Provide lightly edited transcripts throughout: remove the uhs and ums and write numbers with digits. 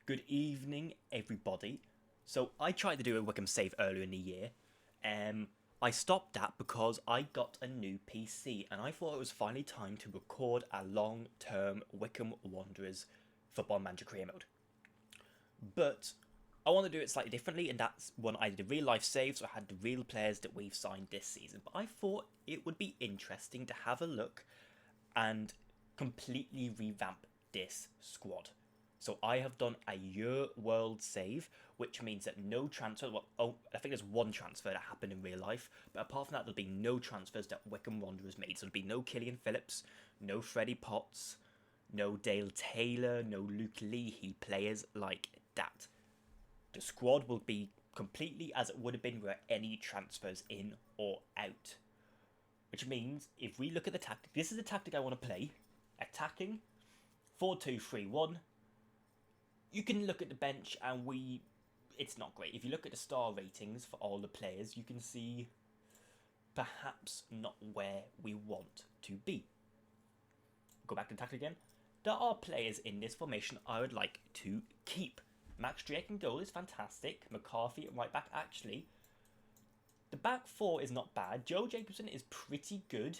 Good evening, everybody. So I tried to do a Wycombe save earlier in the year. I stopped that because I got a new PC and I thought it was finally time to record a long-term Wycombe Wanderers Football Manager career mode. But I want to do it slightly differently, and that's when I did a real life save, so I had the real players that we've signed this season. But I thought it would be interesting to have a look and completely revamp this squad. So I have done a year world save, which means that no transfer. Well, I think there's one transfer that happened in real life, but apart from that, there'll be no transfers that Wycombe Wanderers made. So there'll be no Killian Phillips, no Freddie Potts, no Dale Taylor, no Luke Leahy, players like that. The squad will be completely as it would have been were any transfers in or out. Which means if we look at the tactic, this is the tactic I want to play. Attacking, 4-2-3-1. You can look at the bench and it's not great. If you look at the star ratings for all the players, you can see perhaps not where we want to be. Go back to the tactic again. There are players in this formation I would like to keep. Max Drake in goal is fantastic. McCarthy at right back, actually. The back four is not bad. Joe Jacobson is pretty good,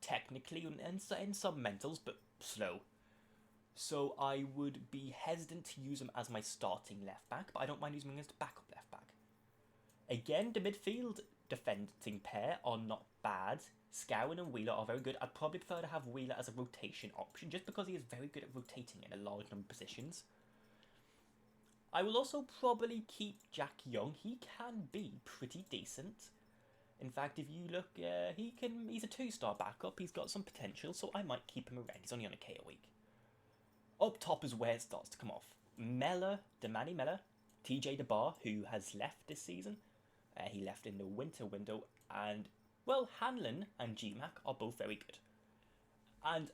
technically, and in some mentals, but slow. So I would be hesitant to use him as my starting left back, but I don't mind using him as the backup left back. Again, the midfield defending pair are not bad. Scowen and Wheeler are very good. I'd probably prefer to have Wheeler as a rotation option, just because he is very good at rotating in a large number of positions. I will also probably keep Jack Young. He can be pretty decent. In fact, if you look, he's a 2-star backup. He's got some potential, so I might keep him around. He's only on a K a week. Up top is where it starts to come off. Manny Mellor, TJ DeBar, who has left this season. He left in the winter window, and, well, Hanlon and GMAC are both very good. And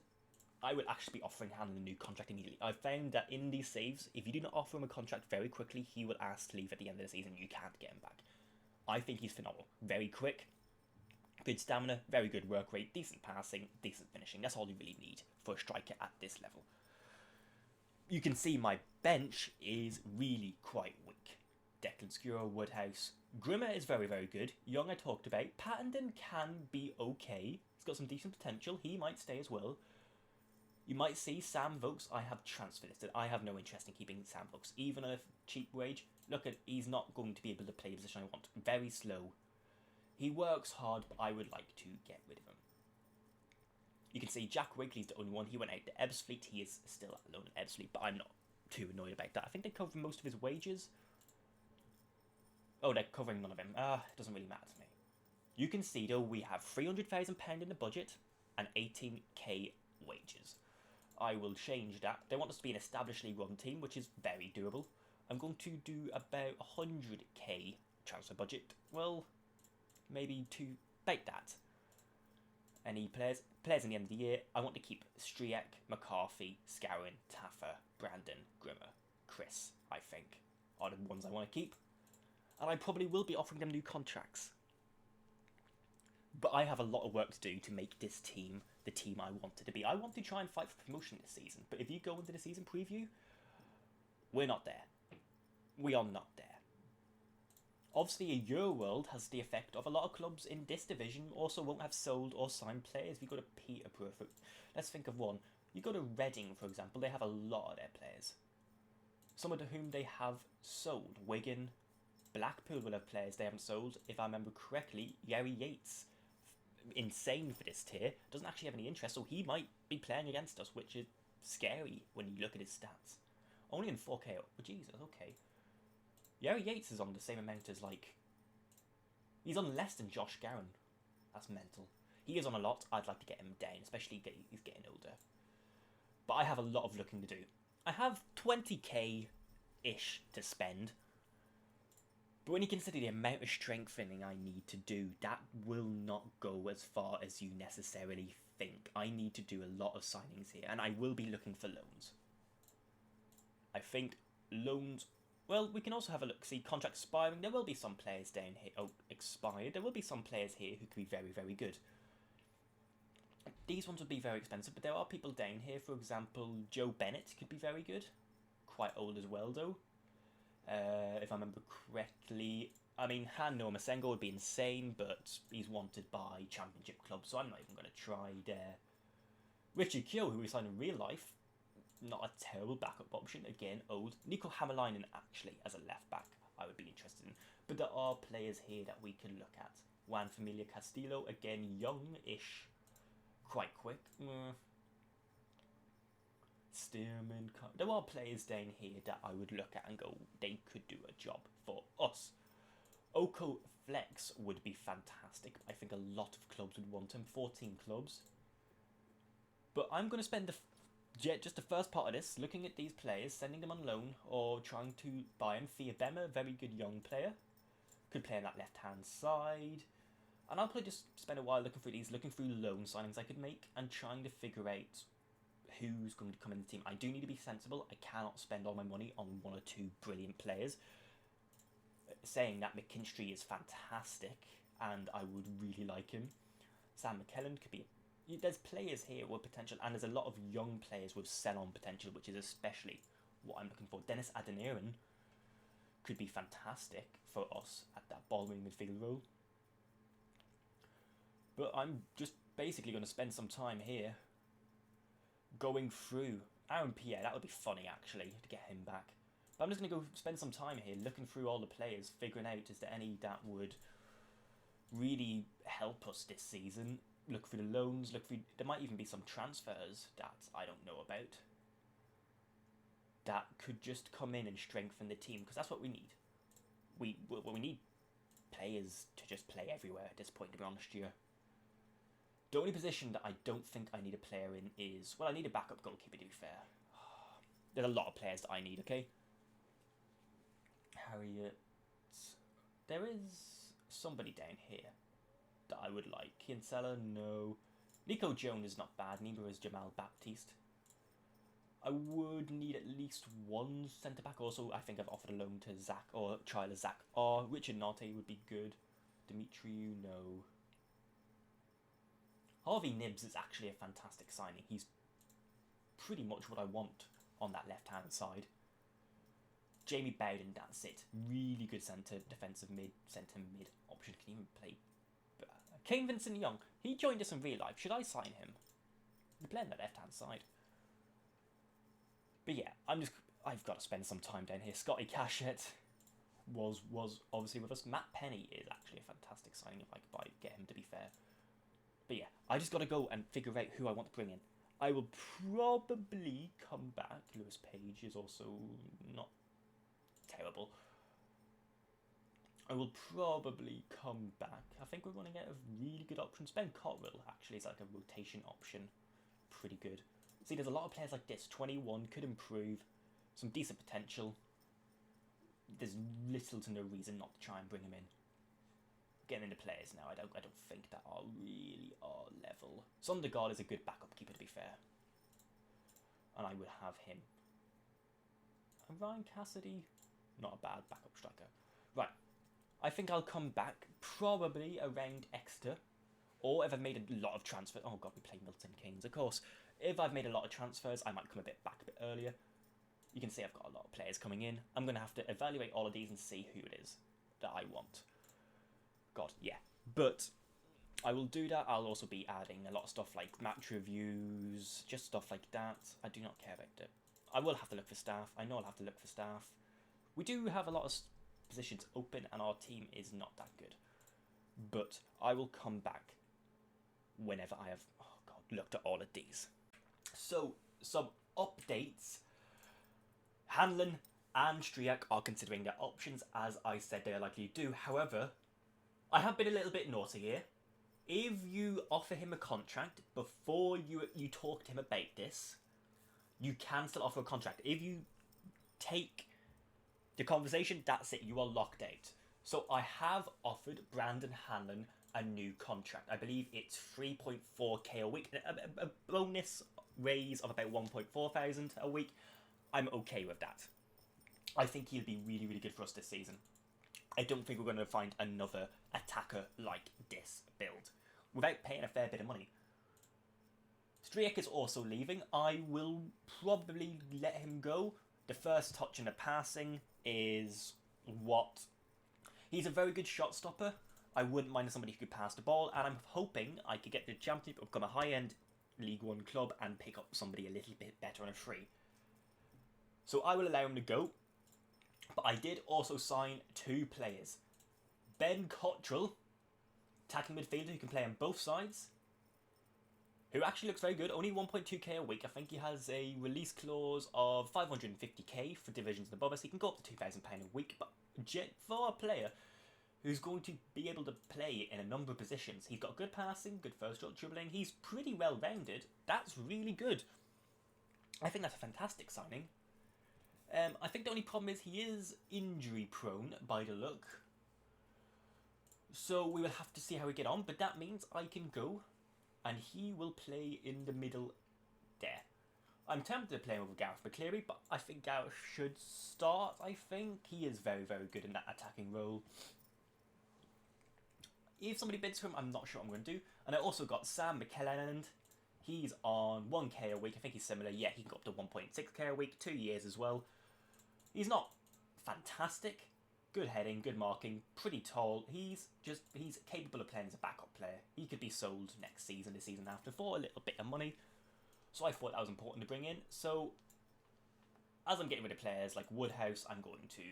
I would actually be offering Hanlon a new contract immediately. I've found that in these saves, if you do not offer him a contract very quickly, he will ask to leave at the end of the season. You can't get him back. I think he's phenomenal. Very quick, good stamina, very good work rate, decent passing, decent finishing. That's all you really need for a striker at this level. You can see my bench is really quite weak. Declan Skura, Woodhouse. Grimmer is very, very good. Young I talked about. Pattenden can be okay. He's got some decent potential. He might stay as well. You might see Sam Vokes, I have transfer listed. I have no interest in keeping Sam Vokes. Even at a cheap wage, he's not going to be able to play the position I want. Very slow. He works hard, but I would like to get rid of him. You can see Jack Wrigley's the only one. He went out to Ebbsfleet. He is still alone at Ebbsfleet, but I'm not too annoyed about that. I think they cover most of his wages. Oh, they're covering none of him. It doesn't really matter to me. You can see, though, we have £300,000 in the budget and 18k wages. I will change that. They want us to be an establishedly run team, which is very doable. I'm going to do about 100k transfer budget. Well, maybe about that. Any players in the end of the year, I want to keep Striek, McCarthy, Scowen, Taffer, Brandon, Grimmer, Chris, I think, are the ones I want to keep. And I probably will be offering them new contracts. But I have a lot of work to do to make this team the team I want it to be. I want to try and fight for promotion this season, but if you go into the season preview, we're not there. We are not there. Obviously, a Euro World has the effect of a lot of clubs in this division also won't have sold or signed players. If you go to Peterborough, let's think of one. You go to Reading, for example, they have a lot of their players. Some of whom they have sold. Wigan, Blackpool will have players they haven't sold. If I remember correctly, Yari Yates, insane for this tier, doesn't actually have any interest, so he might be playing against us, which is scary when you look at his stats. Only in 4k. Oh, Jesus, okay. Yari Yates is on the same amount as, he's on less than Josh Gowan. That's mental. He is on a lot. I'd like to get him down, especially he's getting older. But I have a lot of looking to do. I have 20k-ish to spend. But when you consider the amount of strengthening I need to do, that will not go as far as you necessarily think. I need to do a lot of signings here, and I will be looking for loans. I think loans... Well, we can also have a look, see contract expiring. There will be some players down here, expired. There will be some players here who could be very, very good. These ones would be very expensive, but there are people down here, for example, Joe Bennett could be very good. quite old as well, though. If I remember correctly. I mean, Hanno Masengo would be insane, but he's wanted by Championship clubs, so I'm not even going to try there. Richard Kyo, who we signed in real life, not a terrible backup option. Again, old. Nico Hammerleinen, actually, as a left back, I would be interested in. But there are players here that we can look at. Juan Familia Castillo, again, young-ish, quite quick. Stearman. There are players down here that I would look at and go, they could do a job for us. Oko Flex would be fantastic. I think a lot of clubs would want him. 14 clubs. But I'm going to spend just the first part of this looking at these players, sending them on loan, or trying to buy them. Fia Bema, very good young player. Could play on that left-hand side. And I'll probably just spend a while looking through these, looking through loan signings I could make, and trying to figure out who's going to come in the team. I do need to be sensible. I cannot spend all my money on one or two brilliant players. Saying that, McKinstry is fantastic, and I would really like him. Sam McKellen could be... There's players here with potential, and there's a lot of young players with sell-on potential, which is especially what I'm looking for. Dennis Adeniran could be fantastic for us at that ball-winning midfield role. But I'm just basically going to spend some time here going through Aaron Pierre. That would be funny, actually, to get him back. But I'm just going to go spend some time here looking through all the players, figuring out is there any that would really help us this season. Look through the loans, look through... There might even be some transfers that I don't know about that could just come in and strengthen the team, because that's what we need. We need players to just play everywhere at this point, to be honest here. The only position that I don't think I need a player in is... Well, I need a backup goalkeeper, to be fair. There's a lot of players that I need, okay? Harriet... There is somebody down here that I would like. Kinsella, no. Nico Jones is not bad, neither is Jamal Baptiste. I would need at least one centre-back. Also, I think I've offered a loan to Zach, or trial of Zach. Or Richard Narte would be good. Dimitriou, no. Harvey Nibbs is actually a fantastic signing. He's pretty much what I want on that left-hand side. Jamie Bowden, that's it. Really good defensive mid, centre mid option. Can even play. Kane Vincent Young, he joined us in real life. Should I sign him? He's playing the left-hand side. But yeah, I've got to spend some time down here. Scotty Cashett was obviously with us. Matt Penny is actually a fantastic signing if I could get him, to be fair. But yeah, I just got to go and figure out who I want to bring in. I will probably come back. Lewis Page is also not terrible. I will probably come back. I think we're running out of really good options. Ben Cottrell actually is like a rotation option. Pretty good. See, there's a lot of players like this. 21 could improve. Some decent potential. There's little to no reason not to try and bring him in. Getting into players now, I don't think that are really our level. Sondergaard is a good backup keeper, to be fair. And I would have him. And Ryan Cassidy, not a bad backup striker. Right. I think I'll come back probably around Exeter. Or if I've made a lot of transfers. Oh god, we play Milton Keynes, of course. If I've made a lot of transfers, I might come back a bit earlier. You can see I've got a lot of players coming in. I'm going to have to evaluate all of these and see who it is that I want. God, yeah. But I will do that. I'll also be adding a lot of stuff like match reviews, just stuff like that. I do not care about it. I will have to look for staff. I know I'll have to look for staff. We do have a lot of positions open and our team is not that good. But I will come back whenever I have, oh god, looked at all of these. So, some updates. Hanlon and Striak are considering their options, as I said they are likely to do. However, I have been a little bit naughty here. If you offer him a contract before you talk to him about this, you can still offer a contract. If you take the conversation, that's it. You are locked out. So I have offered Brandon Hanlon a new contract. I believe it's 3.4k a week. A bonus raise of about 1.4 thousand a week. I'm okay with that. I think he'll be really, really good for us this season. I don't think we're going to find another attacker like this build without paying a fair bit of money. Striak is also leaving. I will probably let him go. The first touch in the passing is what... He's a very good shot stopper. I wouldn't mind somebody who could pass the ball, and I'm hoping I could get the championship, become a high-end League One club, and pick up somebody a little bit better on a free. So I will allow him to go. But I did also sign 2 players. Ben Cottrell, attacking midfielder who can play on both sides, who actually looks very good, only 1.2k a week. I think he has a release clause of 550k for divisions above us. He can go up to £2,000 a week, but for a player who's going to be able to play in a number of positions, he's got good passing, good first shot dribbling, he's pretty well rounded. That's really good. I think that's a fantastic signing. I think the only problem is he is injury prone by the look. So we will have to see how we get on, but that means I can go and he will play in the middle there. I'm tempted to play him over Gareth McCleary, but I think Gareth should start, I think. He is very, very good in that attacking role. If somebody bids for him, I'm not sure what I'm going to do. And I also got Sam McKelland. He's on 1k a week. I think he's similar. Yeah, he can go up to 1.6k a week, 2 years as well. He's not fantastic. Good heading, good marking, pretty tall. He's capable of playing as a backup player. He could be sold next season, the season after, for a little bit of money. So I thought that was important to bring in. So as I'm getting rid of players like Woodhouse, I'm going to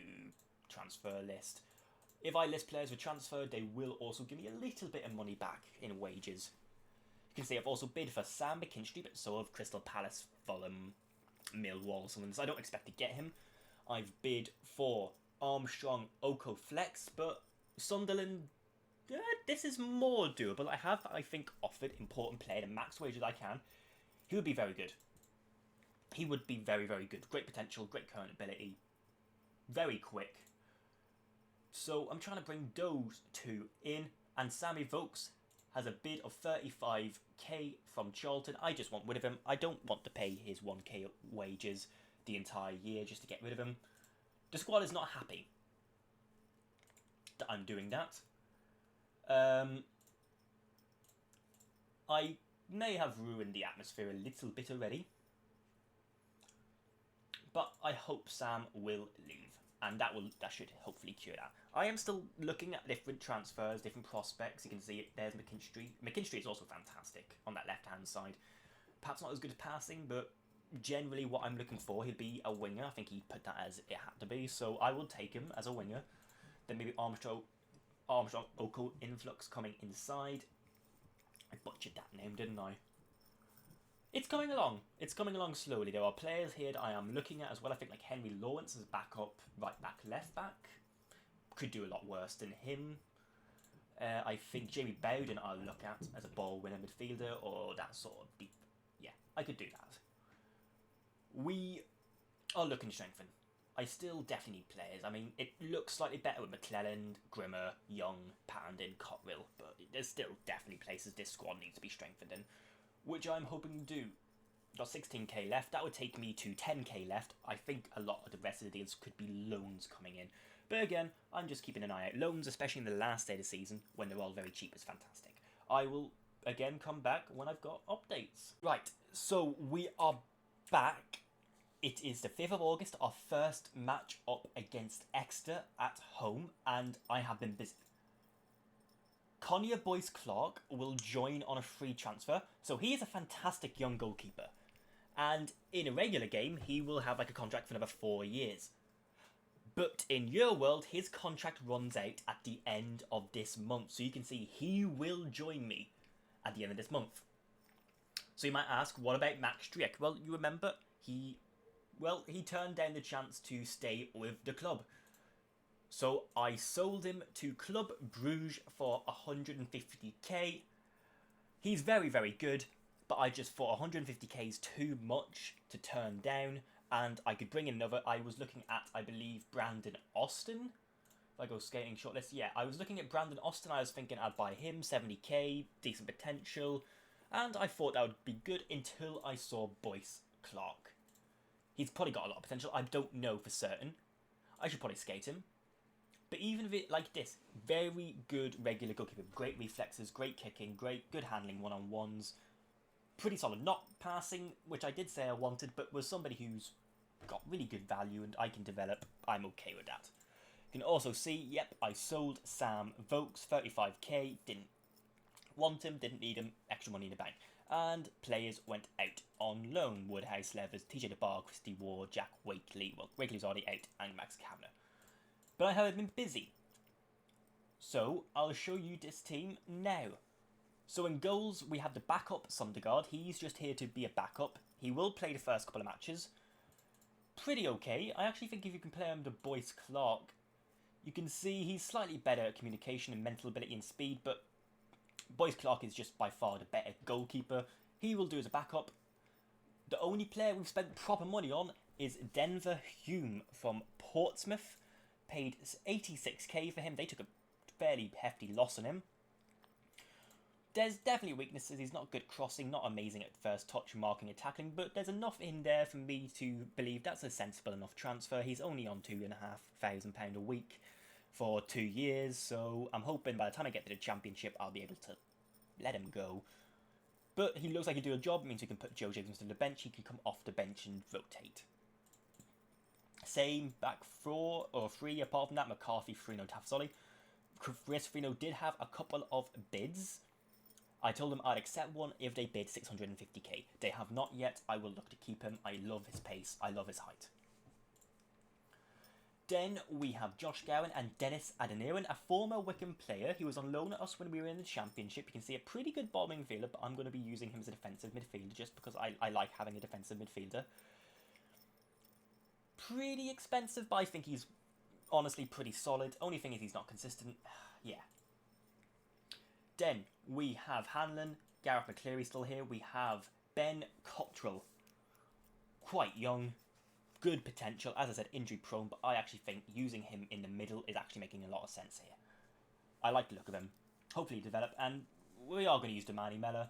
transfer list. If I list players with transfer, they will also give me a little bit of money back in wages. You can see I've also bid for Sam McKinstry, but so have Crystal Palace, Fulham, Millwall, someone. So I don't expect to get him. I've bid for Armstrong Oko Flex, but Sunderland, this is more doable. I have, I think, offered important player the max wages I can. He would be very good. He would be very, very good. Great potential, great current ability, very quick. So I'm trying to bring those 2 in, and Sammy Vokes has a bid of 35k from Charlton. I just want rid of him. I don't want to pay his 1k wages the entire year just to get rid of him. The squad is not happy that I'm doing that. I may have ruined the atmosphere a little bit already, but I hope Sam will leave, and that should hopefully cure that. I am still looking at different transfers, different prospects. You can see it, there's McKinstry. McKinstry is also fantastic on that left-hand side. Perhaps not as good as passing, but generally what I'm looking for, he'll be a winger. I think he put that as it had to be, so I will take him as a winger. Then maybe Armstrong Oko Influx coming inside. I butchered that name, didn't I? It's coming along. It's coming along slowly. There are players here that I am looking at as well. I think like Henry Lawrence as backup, right back, left back. Could do a lot worse than him. I think Jamie Bowden I'll look at as a ball winner midfielder, or that sort of deep. Yeah, I could do that. We are looking to strengthen. I still definitely need players. I mean, it looks slightly better with McClelland, Grimmer, Young, Pattendon, Cotterill, but there's still definitely places this squad needs to be strengthened in, which I'm hoping to do. Got 16k left. That would take me to 10k left. I think a lot of the rest of the deals could be loans coming in. But again, I'm just keeping an eye out. Loans, especially in the last day of the season, when they're all very cheap, is fantastic. I will, again, come back when I've got updates. Right, so we are back. It is the 5th of August, our first match up against Exeter at home, and I have been busy. Connor Boyce Clark will join on a free transfer, so he is a fantastic young goalkeeper. And in a regular game, he will have like a contract for another 4 years. But in your world, his contract runs out at the end of this month, so you can see he will join me at the end of this month. So you might ask, what about Max Strick? Well, you remember, he turned down the chance to stay with the club. So I sold him to Club Bruges for 150k. He's very, very good, but I just thought 150k is too much to turn down, and I could bring in another. I was looking at, I believe, Brandon Austin. If I go skating shortlist, yeah, I was looking at Brandon Austin. I was thinking I'd buy him, 70k, decent potential, and I thought that would be good until I saw Boyce Clark. He's probably got a lot of potential. I don't know for certain. I should probably skate him. But even if it like this, very good regular goalkeeper. Great reflexes, great kicking, good handling one-on-ones. Pretty solid. Not passing, which I did say I wanted, but was somebody who's got really good value and I can develop, I'm okay with that. You can also see, yep, I sold Sam Vokes, 35k, didn't want him, didn't need him, extra money in the bank. And players went out on loan. Woodhouse, Levers, TJ DeBar, Christy Ward, Jack Wakely. Well, Wakely's already out, and Max Kavanagh. But I have been busy. So, I'll show you this team now. So in goals, we have the backup Sundergaard. He's just here to be a backup. He will play the first couple of matches. Pretty okay. I actually think if you can play him to Boyce Clark, you can see he's slightly better at communication and mental ability and speed, but Boyce Clark is just by far the better goalkeeper. He will do as a backup. The only player we've spent proper money on is Denver Hume from Portsmouth. Paid 86k for him. They took a fairly hefty loss on him. There's definitely weaknesses. He's not good crossing, not amazing at first touch, marking and tackling, but there's enough in there for me to believe that's a sensible enough transfer. He's only on £2,500 a week for 2 years, so I'm hoping by the time I get to the championship, I'll be able to let him go. But he looks like he'll do a job. It means we can put Joe Jacobs to the bench. He can come off the bench and rotate. Same back 4 or 3. Apart from that, McCarthy, Frino, Tafsoli. Chris Frino did have a couple of bids. I told them I'd accept one if they bid 650k. They have not yet. I will look to keep him. I love his pace. I love his height. Then we have Josh Gowan and Dennis Adeniran, a former Wycombe player. He was on loan at us when we were in the Championship. You can see a pretty good ball midfielder, but I'm going to be using him as a defensive midfielder just because I like having a defensive midfielder. Pretty expensive, but I think he's honestly pretty solid. Only thing is he's not consistent. Yeah. Then we have Hanlon, Gareth McCleary still here. We have Ben Cottrell, quite young, good potential. As I said, injury prone, but I actually think using him in the middle is actually making a lot of sense here. I like the look of him. Hopefully develop, and we are going to use Damani Mella.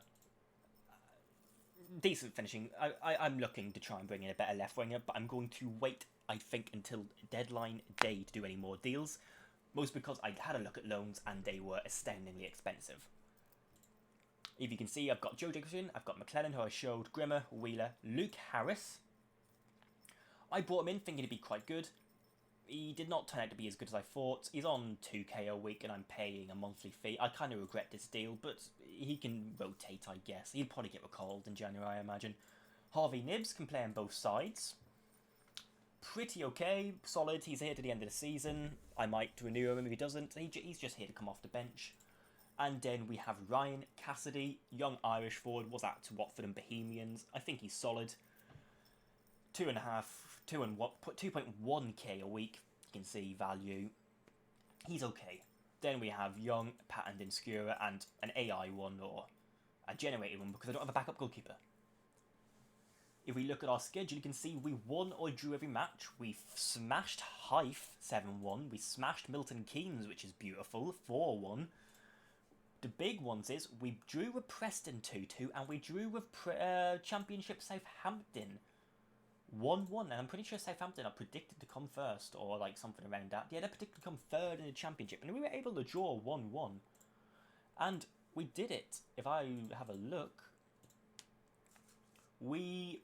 Decent finishing. I'm looking to try and bring in a better left winger, but I'm going to wait, I think, until deadline day to do any more deals. Most because I had a look at loans and they were astoundingly expensive. If you can see, I've got Joe Dickerson, I've got McLennan, who I showed, Grimmer, Wheeler, Luke Harris. I brought him in thinking he'd be quite good. He did not turn out to be as good as I thought. He's on 2k a week and I'm paying a monthly fee. I kind of regret this deal, but he can rotate, I guess. He'll probably get recalled in January, I imagine. Harvey Nibbs can play on both sides. Pretty okay, solid. He's here to the end of the season. I might renew him if he doesn't. He's just here to come off the bench. And then we have Ryan Cassidy, young Irish forward, was at Watford and Bohemians. I think he's solid. 2.1k a week. You can see value. He's okay. Then we have young Patton Dinscura and an AI one or a generated one because I don't have a backup goalkeeper. If we look at our schedule, you can see we won or drew every match. We smashed Hythe 7-1. We smashed Milton Keynes, which is beautiful, 4-1. The big ones is we drew with Preston 2-2 and we drew with Championship Southampton 1-1. And I'm pretty sure Southampton are predicted to come first or like something around that. Yeah, they're predicted to come third in the Championship. And we were able to draw 1-1. And we did it. If I have a look, we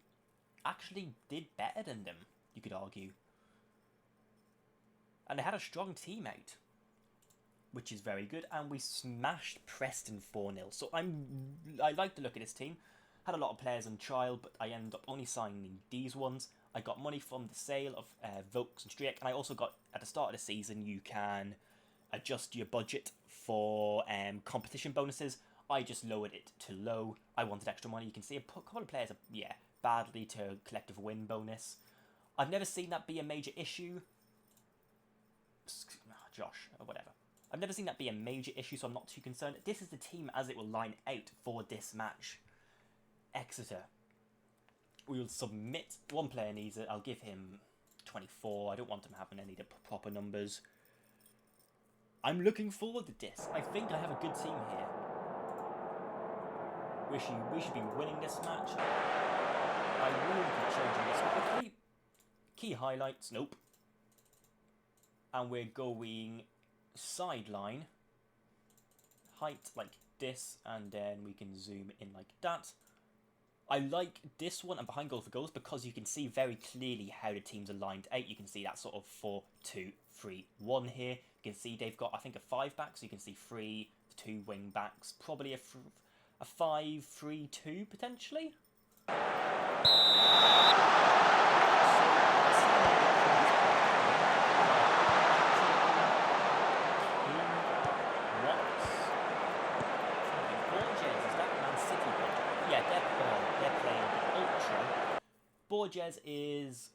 actually did better than them, you could argue. And they had a strong team out, which is very good. And we smashed Preston 4-0. So I like the look of this team. Had a lot of players on trial, but I ended up only signing these ones. I got money from the sale of Vokes and Striek, and I also got, at the start of the season, you can adjust your budget for competition bonuses. I just lowered it to low. I wanted extra money. You can see a couple of players, badly to collective win bonus. I've never seen that be a major issue. Josh, or whatever. I've never seen that be a major issue, so I'm not too concerned. This is the team as it will line out for this match. Exeter. We will submit. One player needs it. I'll give him 24. I don't want him having any of the proper numbers. I'm looking forward to this. I think I have a good team here. We should be winning this match. I will be changing this quickly. Key highlights, nope. And we're going sideline. Height like this, and then we can zoom in like that. I like this one and behind goal for goals because you can see very clearly how the teams are lined out. You can see that sort of 4-2-3-1 here. You can see they've got, I think, a 5-back, so you can see 2 wing backs, probably a 5-3-2 potentially. Borges is...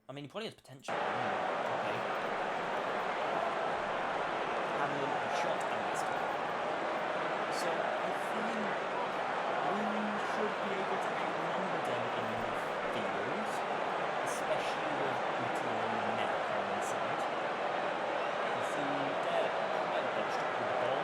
I mean, he probably has potential. Okay. Hamlin and shot and missed. So, I think we should be able to outnumber them in the field, especially with Matteo and Medica on the side. You can see they're quite bunched up with the ball.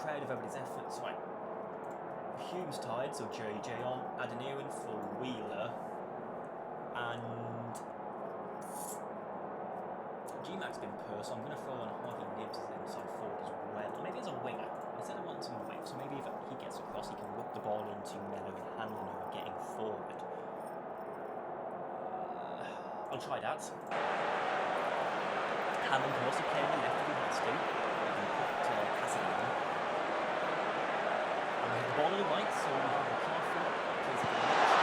Proud of everybody's efforts. Right. Hume's tied, so JJ on. Adeniran for Wheeler. And G-Mac's been poor, so I'm going to throw on Harvey Nibbs as inside forward as well. Or maybe as a winger. I said I want some width, so maybe if he gets across, he can whip the ball into Mello and Hanlon, who are getting forward. I'll try that. Hanlon can also play on the left if he wants to. And put Cassidy on. And we have the ball on the right, so we have the careful plays it on the right.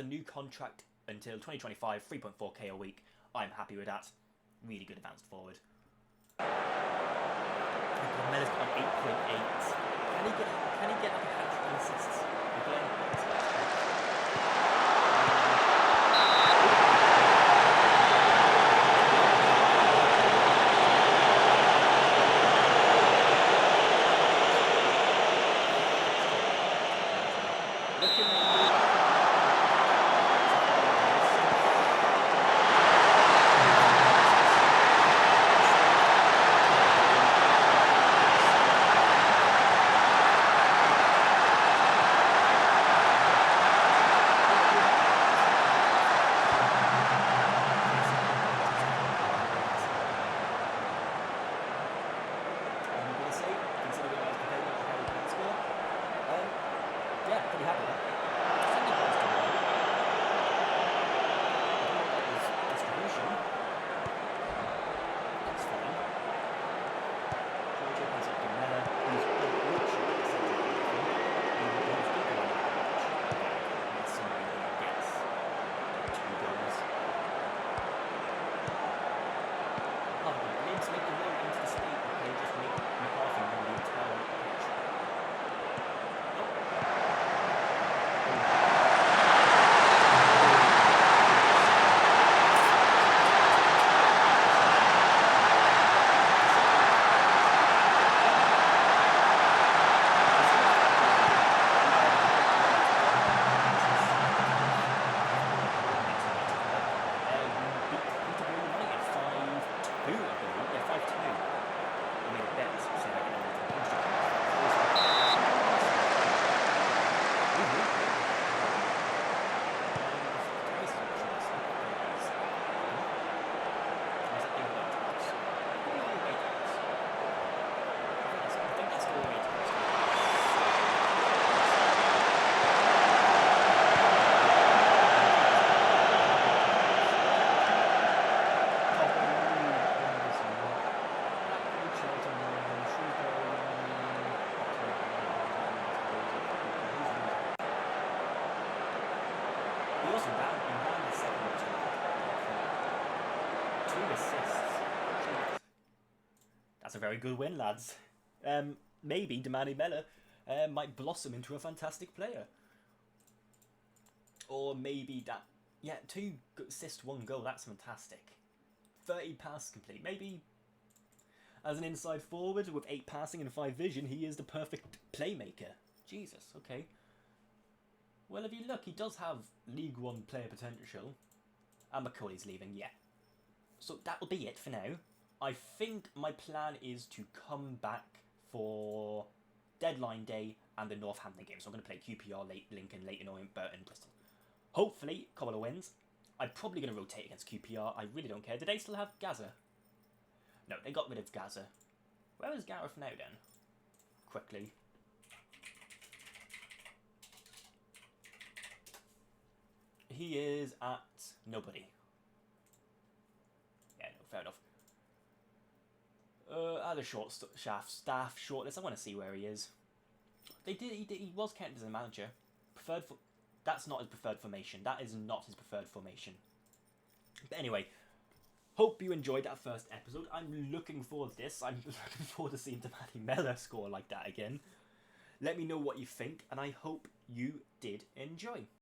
new contract until 2025, 3.4k a week. I'm happy with that. Really good advanced forward. Mella's got an 8.8. Can he get like a hat-trick and assists? That's a very good win, lads. Maybe Damani Mella might blossom into a fantastic player. Or maybe that... Yeah, 2 assists, 1 goal. That's fantastic. 30 passes complete. Maybe as an inside forward with 8 passing and 5 vision, he is the perfect playmaker. Jesus, okay. Well, if you look, he does have League 1 player potential. And McCauley's leaving, yeah. So that will be it for now. I think my plan is to come back for deadline day and the Northampton game. So I'm going to play QPR, Lincoln, Leyton Orient, Burton, Bristol. Hopefully, a couple of wins. I'm probably going to rotate against QPR. I really don't care. Do they still have Gaza? No, they got rid of Gaza. Where is Gareth now then? Quickly. He is at nobody. Yeah, no, fair enough. Other staff shortlist. I want to see where he is. He was kept as a manager. That's not his preferred formation. That is not his preferred formation. But anyway, hope you enjoyed that first episode. I'm looking forward to this. I'm looking forward to seeing Damani Mella score like that again. Let me know what you think, and I hope you did enjoy.